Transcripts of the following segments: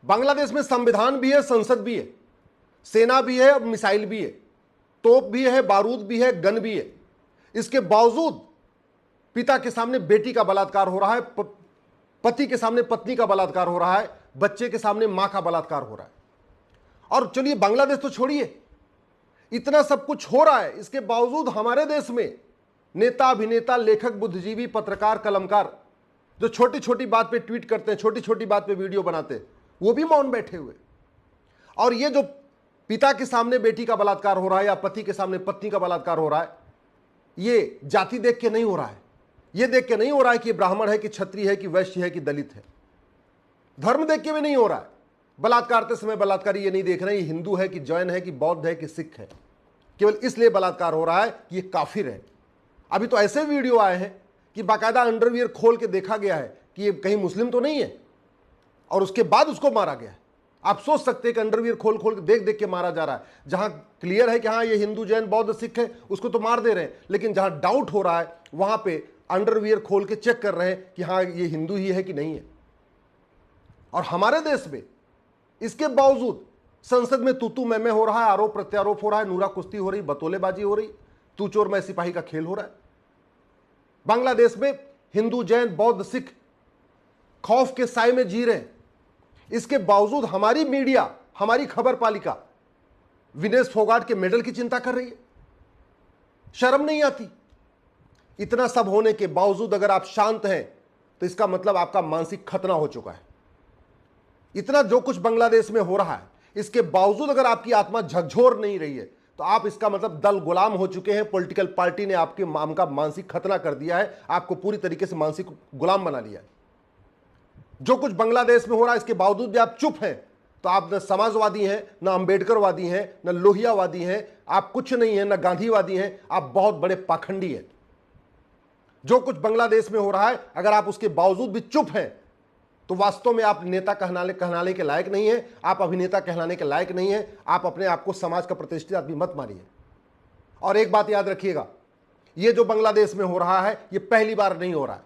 बांग्लादेश में संविधान भी है, संसद भी है, सेना भी है, मिसाइल भी है, तोप भी है, बारूद भी है, गन भी है। इसके बावजूद पिता के सामने बेटी का बलात्कार हो रहा है, पति के सामने पत्नी का बलात्कार हो रहा है, बच्चे के सामने मां का बलात्कार हो रहा है। और चलिए बांग्लादेश तो छोड़िए, इतना सब कुछ हो रहा है, इसके बावजूद हमारे देश में नेता, अभिनेता, लेखक, बुद्धिजीवी, पत्रकार, कलमकार जो छोटी छोटी बात पे ट्वीट करते हैं, छोटी छोटी बात पे वीडियो बनाते हैं, वो भी मौन बैठे हुए। और ये जो पिता के सामने बेटी का बलात्कार हो रहा है या पति के सामने पत्नी का बलात्कार हो रहा है, ये जाति देख के नहीं हो रहा है, ये देख के नहीं हो रहा है कि ब्राह्मण है कि क्षत्रिय है कि वैश्य है कि दलित है, धर्म देख के भी नहीं हो रहा है। बलात्कार करते समय बलात्कारी ये नहीं देख रहे ये हिंदू है कि जैन है कि बौद्ध है कि सिख है, केवल इसलिए बलात्कार हो रहा है कि ये काफिर है। अभी तो ऐसे वीडियो आए हैं कि बाकायदा अंडरवियर खोल के देखा गया है कि ये कहीं मुस्लिम तो नहीं है, और उसके बाद उसको मारा गया है। आप सोच सकते हैं कि अंडरवियर खोल खोल के देख देख के मारा जा रहा है। जहां क्लियर है कि हाँ ये हिंदू, जैन, बौद्ध, सिख है, उसको तो मार दे रहे हैं, लेकिन जहां डाउट हो रहा है वहां पे अंडरवियर खोल के चेक कर रहे हैं कि हाँ ये हिंदू ही है कि नहीं है। और हमारे देश में इसके बावजूद संसद में तू मैं हो रहा है, आरोप प्रत्यारोप हो रहा है, नूरा कुश्ती हो रही, बतौलेबाजी हो रही, तू चोर मैं सिपाही का खेल हो रहा है। बांग्लादेश में हिंदू, जैन, बौद्ध, सिख खौफ के साए में जी रहे हैं। इसके बावजूद हमारी मीडिया, हमारी खबर पालिका विनेश फोगाट के मेडल की चिंता कर रही है। शर्म नहीं आती? इतना सब होने के बावजूद अगर आप शांत हैं तो इसका मतलब आपका मानसिक खतना हो चुका है। इतना जो कुछ बांग्लादेश में हो रहा है, इसके बावजूद अगर आपकी आत्मा झकझोर नहीं रही है तो आप इसका मतलब दल गुलाम हो चुके हैं। पॉलिटिकल पार्टी ने आपके का मानसिक खतना कर दिया है, आपको पूरी तरीके से मानसिक गुलाम बना लिया है। जो कुछ बांग्लादेश में हो रहा है इसके बावजूद भी आप चुप हैं, तो आप न समाजवादी हैं, न अंबेडकरवादी हैं, न लोहियावादी हैं, आप कुछ नहीं हैं, न गांधीवादी हैं, आप बहुत बड़े पाखंडी हैं। जो कुछ बांग्लादेश में हो रहा है अगर आप उसके बावजूद भी चुप हैं तो वास्तव में आप नेता कहलाने के लायक नहीं है, आप अभिनेता कहलाने के लायक नहीं है। आप अपने आप को समाज का प्रतिष्ठित आदमी मत मानिए। और एक बात याद रखिएगा, ये जो बांग्लादेश में हो रहा है ये पहली बार नहीं हो रहा है।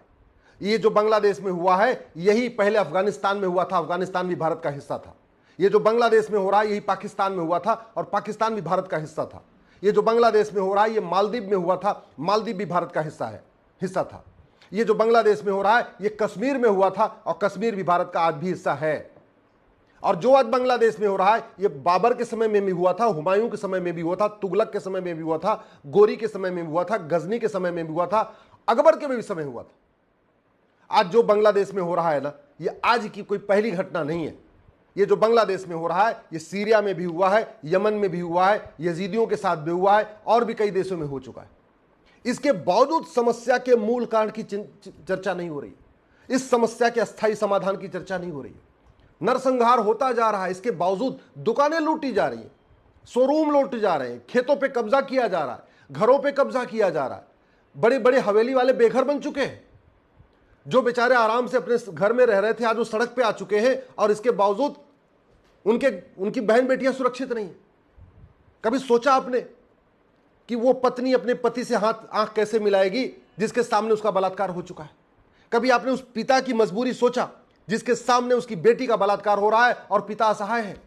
ये जो बांग्लादेश में हुआ है यही पहले अफगानिस्तान में हुआ था, अफगानिस्तान भी भारत का हिस्सा था। ये जो बांग्लादेश में हो रहा है यही पाकिस्तान में हुआ था और पाकिस्तान भी भारत का हिस्सा था। ये जो बांग्लादेश में हो रहा है ये मालदीव में हुआ था, मालदीव भी भारत का हिस्सा था। ये जो बांग्लादेश में हो रहा है ये कश्मीर में हुआ था और कश्मीर भी भारत का आज भी हिस्सा है। और जो आज बांग्लादेश में हो रहा है ये बाबर के समय में भी हुआ था, हुमायूं के समय में भी हुआ था, तुगलक के समय में भी हुआ था, गोरी के समय में भी हुआ था, गजनी के समय में भी हुआ था, अकबर के भी समय हुआ था। आज जो बांग्लादेश में हो रहा है ना ये आज की कोई पहली घटना नहीं है। ये जो बांग्लादेश में हो रहा है ये सीरिया में भी हुआ है, यमन में भी हुआ है, यजीदियों के साथ भी हुआ है और भी कई देशों में हो चुका है। इसके बावजूद समस्या के मूल कारण की चर्चा नहीं हो रही, इस समस्या के अस्थायी समाधान की चर्चा नहीं हो रही। नरसंहार होता जा रहा है, इसके बावजूद दुकानें लूटी जा रही हैं, शोरूम लूटे जा रहे हैं, खेतों पे कब्जा किया जा रहा है, घरों पे कब्जा किया जा रहा है। बड़े बड़े हवेली वाले बेघर बन चुके हैं। जो बेचारे आराम से अपने घर में रह रहे थे आज वो सड़क पे आ चुके हैं और इसके बावजूद उनकी बहन बेटियां सुरक्षित नहीं है। कभी सोचा आपने कि वो पत्नी अपने पति से आंख कैसे मिलाएगी जिसके सामने उसका बलात्कार हो चुका है? कभी आपने उस पिता की मजबूरी सोचा जिसके सामने उसकी बेटी का बलात्कार हो रहा है और पिता असहाय है?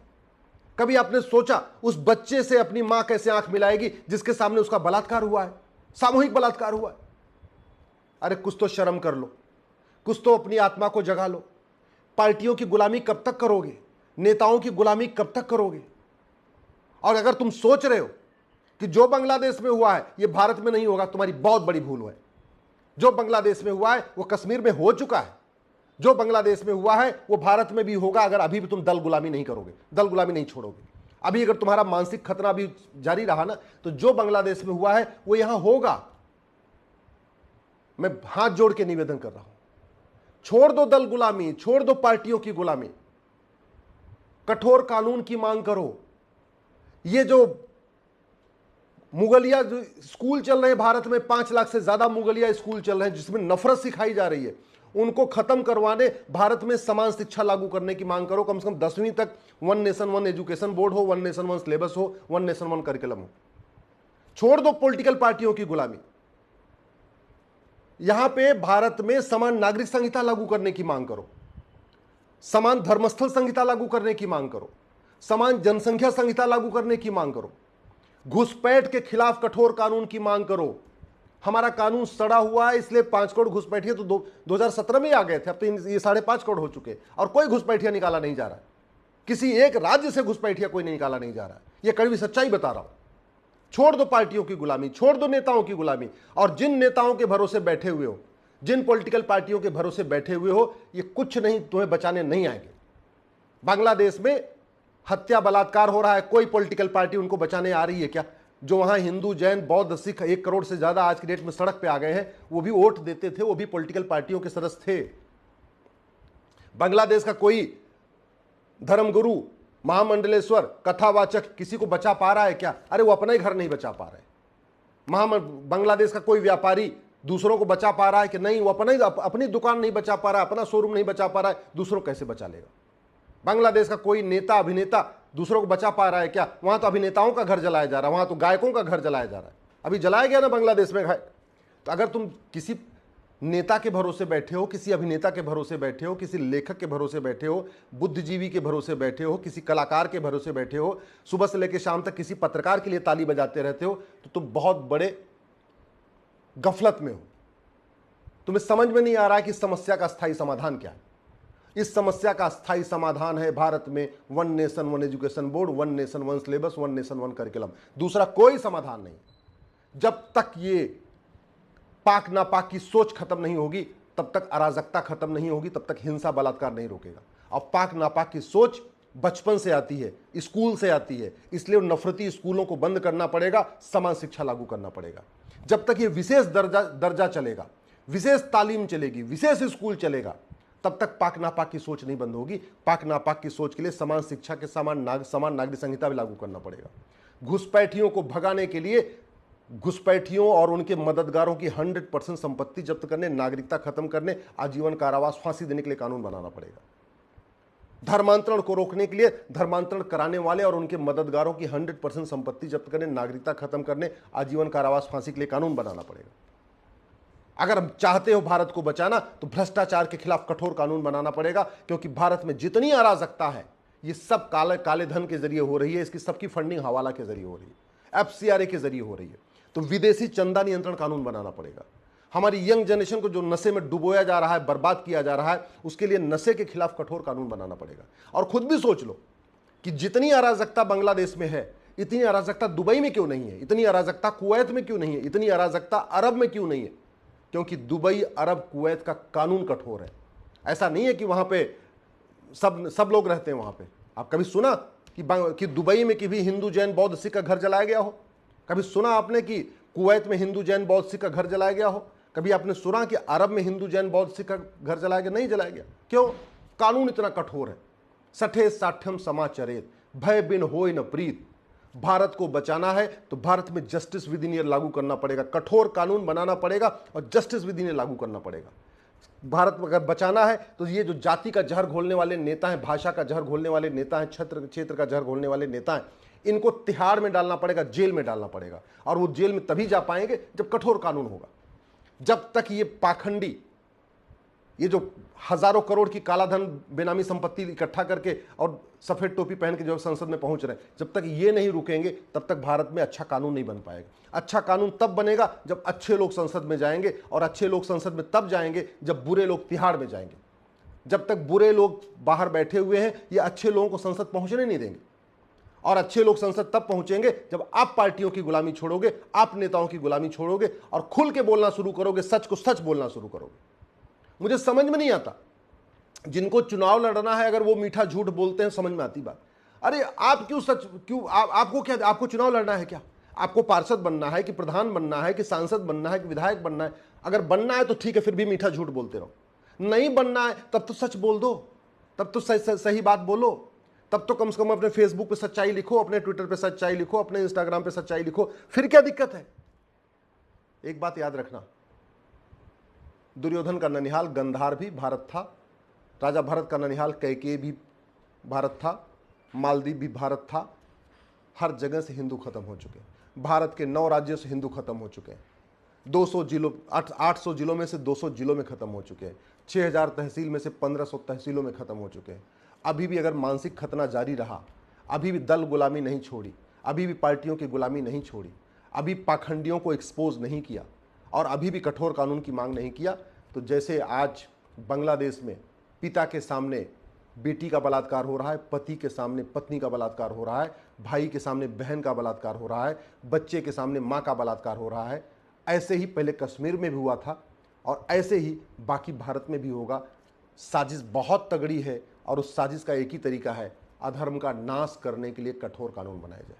कभी आपने सोचा उस बच्चे से अपनी मां कैसे आंख मिलाएगी जिसके सामने उसका बलात्कार हुआ है, सामूहिक बलात्कार हुआ है? अरे कुछ तो शर्म कर लो, कुछ तो अपनी आत्मा को जगा लो। पार्टियों की गुलामी कब तक करोगे? नेताओं की गुलामी कब तक करोगे? और अगर तुम सोच रहे हो कि जो बांग्लादेश में हुआ है ये भारत में नहीं होगा, तुम्हारी बहुत बड़ी भूल है। जो बांग्लादेश में हुआ है वो कश्मीर में हो चुका है, जो बांग्लादेश में हुआ है वो भारत में भी होगा अगर अभी भी तुम दल गुलामी नहीं करोगे, दल गुलामी नहीं छोड़ोगे। अभी अगर तुम्हारा मानसिक खतरा भी जारी रहा ना तो जो बांग्लादेश में हुआ है वो यहां होगा। मैं हाथ जोड़ के निवेदन कर रहा हूं, छोड़ दो दल गुलामी, छोड़ दो पार्टियों की गुलामी, कठोर कानून की मांग करो। ये जो मुगलिया जो स्कूल चल रहे हैं भारत में, 5 लाख से ज्यादा मुगलिया स्कूल चल रहे हैं जिसमें नफरत सिखाई जा रही है, उनको खत्म करवाने भारत में समान शिक्षा लागू करने की मांग करो। कम से कम 10वीं तक one nation one education board हो, वन नेशन वन सिलेबस हो, वन नेशन वन करिकुलम हो। छोड़ दो पॉलिटिकल पार्टियों की गुलामी। यहां पे भारत में समान नागरिक संहिता लागू करने की मांग करो। समान धर्मस्थल संहिता लागू करने की मांग करो, समान जनसंख्या संहिता लागू करने की मांग करो, घुसपैठ के खिलाफ कठोर कानून की मांग करो। हमारा कानून सड़ा हुआ है, इसलिए 5 करोड़ घुसपैठिए तो 2017 में ही आ गए थे, अब तो ये 5.5 करोड़ हो चुके और कोई घुसपैठिया निकाला नहीं जा रहा है। किसी एक राज्य से घुसपैठिया कोई निकाला नहीं जा रहा है। ये कड़वी सच्चाई बता रहा हूं। छोड़ दो पार्टियों की गुलामी, छोड़ दो नेताओं की गुलामी, और जिन नेताओं के भरोसे बैठे हुए हो, जिन पॉलिटिकल पार्टियों के भरोसे बैठे हुए हो, ये कुछ नहीं तुम्हें बचाने नहीं आएंगे। बांग्लादेश में हत्या बलात्कार हो रहा है, कोई पॉलिटिकल पार्टी उनको बचाने आ रही है क्या? जो वहां हिंदू जैन बौद्ध सिख 1 करोड़ से ज्यादा आज की डेट में सड़क पे आ गए हैं, वो भी वोट देते थे, वो भी पॉलिटिकल पार्टियों के सदस्य थे। बांग्लादेश का कोई धर्मगुरु, महामंडलेश्वर, कथावाचक किसी को बचा पा रहा है क्या? अरे वो अपना ही घर नहीं बचा पा रहे। बांग्लादेश का कोई व्यापारी दूसरों को बचा पा रहा है कि नहीं? वो अपनी दुकान नहीं बचा पा रहा है, अपना शोरूम नहीं बचा पा रहा है, दूसरों को कैसे बचा लेगा? बांग्लादेश का कोई नेता अभिनेता दूसरों को बचा पा रहा है क्या? वहां तो अभिनेताओं का घर जलाया जा रहा है, वहां तो गायकों का घर जलाया जा रहा है। अभी जलाया गया ना बांग्लादेश में। तो अगर तुम किसी नेता के भरोसे बैठे हो, किसी अभिनेता के भरोसे बैठे हो, किसी लेखक के भरोसे बैठे हो, बुद्धिजीवी के भरोसे बैठे हो, किसी कलाकार के भरोसे बैठे हो, सुबह से लेकर शाम तक किसी पत्रकार के लिए ताली बजाते रहते हो, तो तुम बहुत बड़े गफलत में हो। तुम्हें समझ में नहीं आ रहा है कि इस समस्या का स्थायी समाधान क्या है। इस समस्या का स्थायी समाधान है भारत में 1 nation 1 education board, 1 nation 1 syllabus, 1 nation 1 curriculum. दूसरा कोई समाधान नहीं। जब तक ये पाक नापाक की सोच खत्म नहीं होगी, तब तक अराजकता खत्म नहीं होगी, तब तक हिंसा बलात्कार नहीं रोकेगा। और पाक नापाक की सोच बचपन से आती है, स्कूल से आती है, इसलिए नफरती स्कूलों को बंद करना पड़ेगा, समान शिक्षा लागू करना पड़ेगा। जब तक ये विशेष दर्जा चलेगा, विशेष तालीम चलेगी, विशेष स्कूल चलेगा, तब तक पाक नापाक की सोच नहीं बंद होगी। पाक नापाक की सोच के लिए समान शिक्षा के समान नागरिक संहिता भी लागू करना पड़ेगा। घुसपैठियों को भगाने के लिए घुसपैठियों और उनके मददगारों की 100% संपत्ति जब्त करने, नागरिकता खत्म करने, आजीवन कारावास, फांसी देने के लिए कानून बनाना पड़ेगा। धर्मांतरण को रोकने के लिए धर्मांतरण कराने वाले और उनके मददगारों की 100% संपत्ति जब्त करने, नागरिकता खत्म करने, आजीवन कारावास, फांसी के लिए कानून बनाना पड़ेगा। अगर हम चाहते हो भारत को बचाना, तो भ्रष्टाचार के खिलाफ कठोर कानून बनाना पड़ेगा, क्योंकि भारत में जितनी अराजकता है, ये सब काले धन के जरिए हो रही है। इसकी सबकी फंडिंग हवाला के जरिए हो रही है, FCRA के जरिए हो रही है। तो विदेशी चंदा नियंत्रण कानून बनाना पड़ेगा। हमारी यंग जनरेशन को जो नशे में डुबोया जा रहा है, बर्बाद किया जा रहा है, उसके लिए नशे के खिलाफ कठोर कानून बनाना पड़ेगा। और खुद भी सोच लो कि जितनी अराजकता बांग्लादेश में है, इतनी अराजकता दुबई में क्यों नहीं है, इतनी अराजकता कुवैत में क्यों नहीं है, इतनी अराजकता अरब में क्यों नहीं है? क्योंकि दुबई, अरब, कुवैत का कानून कठोर है। ऐसा नहीं है कि वहां पे सब लोग रहते हैं वहां पे। आप कभी सुना कि दुबई में कि भी हिंदू जैन बौद्ध सिख का घर जलाया गया हो? कभी सुना आपने कि कुवैत में हिंदू जैन बौद्ध सिख का घर जलाया गया हो? कभी आपने सुना कि अरब में हिंदू जैन बौद्ध सिख का घर जलाया गया? नहीं जलाया गया। क्यों? कानून इतना कठोर है। सठे साठ्यम समाचरेत, भय बिन होय न प्रीत। भारत को बचाना है तो भारत में जस्टिस विद इन ईयर लागू करना पड़ेगा, कठोर कानून बनाना पड़ेगा और जस्टिस विद इन ईयर लागू करना पड़ेगा। भारत अगर बचाना है तो ये जो जाति का जहर घोलने वाले नेता हैं, भाषा का जहर घोलने वाले नेता हैं, क्षेत्र का जहर घोलने वाले नेता हैं, इनको तिहाड़ में डालना पड़ेगा, जेल में डालना पड़ेगा। और वो जेल में तभी जा पाएंगे जब कठोर कानून होगा। जब तक ये पाखंडी, ये जो हजारों करोड़ की कालाधन बेनामी संपत्ति इकट्ठा करके और सफेद टोपी पहन के जो संसद में पहुंच रहे हैं, जब तक ये नहीं रुकेंगे, तब तक भारत में अच्छा कानून नहीं बन पाएगा। अच्छा कानून तब बनेगा जब अच्छे लोग संसद में जाएंगे, और अच्छे लोग संसद में तब जाएंगे जब बुरे लोग तिहाड़ में जाएंगे। जब तक बुरे लोग बाहर बैठे हुए हैं, ये अच्छे लोगों को संसद पहुंचने नहीं देंगे। और अच्छे लोग संसद तब पहुंचेंगे जब आप पार्टियों की गुलामी छोड़ोगे, आप नेताओं की गुलामी छोड़ोगे और खुल के बोलना शुरू करोगे, सच को सच बोलना शुरू करोगे। मुझे समझ में नहीं आता, जिनको चुनाव लड़ना है अगर वो मीठा झूठ बोलते हैं, समझ में आती बात। अरे आप आपको क्या, आपको चुनाव लड़ना है क्या? आपको पार्षद बनना है कि प्रधान बनना है कि सांसद बनना है कि विधायक बनना है? अगर बनना है तो ठीक है, फिर भी मीठा झूठ बोलते रहो। नहीं बनना है तब तो सच बोल दो, तब तो सही बात बोलो, तब तो कम से कम अपने फेसबुक पे सच्चाई लिखो, अपने ट्विटर पे सच्चाई लिखो, अपने इंस्टाग्राम पे सच्चाई लिखो। फिर क्या दिक्कत है? एक बात याद रखना, दुर्योधन का ननिहाल गंधार भी भारत था, राजा भरत का ननिहाल कैकेयी भी भारत था, मालदीव भी भारत था। हर जगह से हिंदू खत्म हो चुके हैं। भारत के 9 राज्यों से हिंदू खत्म हो चुके हैं। 200 जिलों 800 जिलों में से 200 जिलों में खत्म हो चुके हैं। 6000 तहसील में से 1500 तहसीलों में खत्म हो चुके हैं। अभी भी अगर मानसिक खतना जारी रहा, अभी भी दल गुलामी नहीं छोड़ी, अभी भी पार्टियों की गुलामी नहीं छोड़ी, अभी पाखंडियों को एक्सपोज नहीं किया और अभी भी कठोर कानून की मांग नहीं किया, तो जैसे आज बांग्लादेश में पिता के सामने बेटी का बलात्कार हो रहा है, पति के सामने पत्नी का बलात्कार हो रहा है, भाई के सामने बहन का बलात्कार हो रहा है, बच्चे के सामने माँ का बलात्कार हो रहा है, ऐसे ही पहले कश्मीर में भी हुआ था और ऐसे ही बाकी भारत में भी होगा। साजिश बहुत तगड़ी है और उस साजिश का एक ही तरीका है, अधर्म का नाश करने के लिए कठोर कानून बनाए जाए।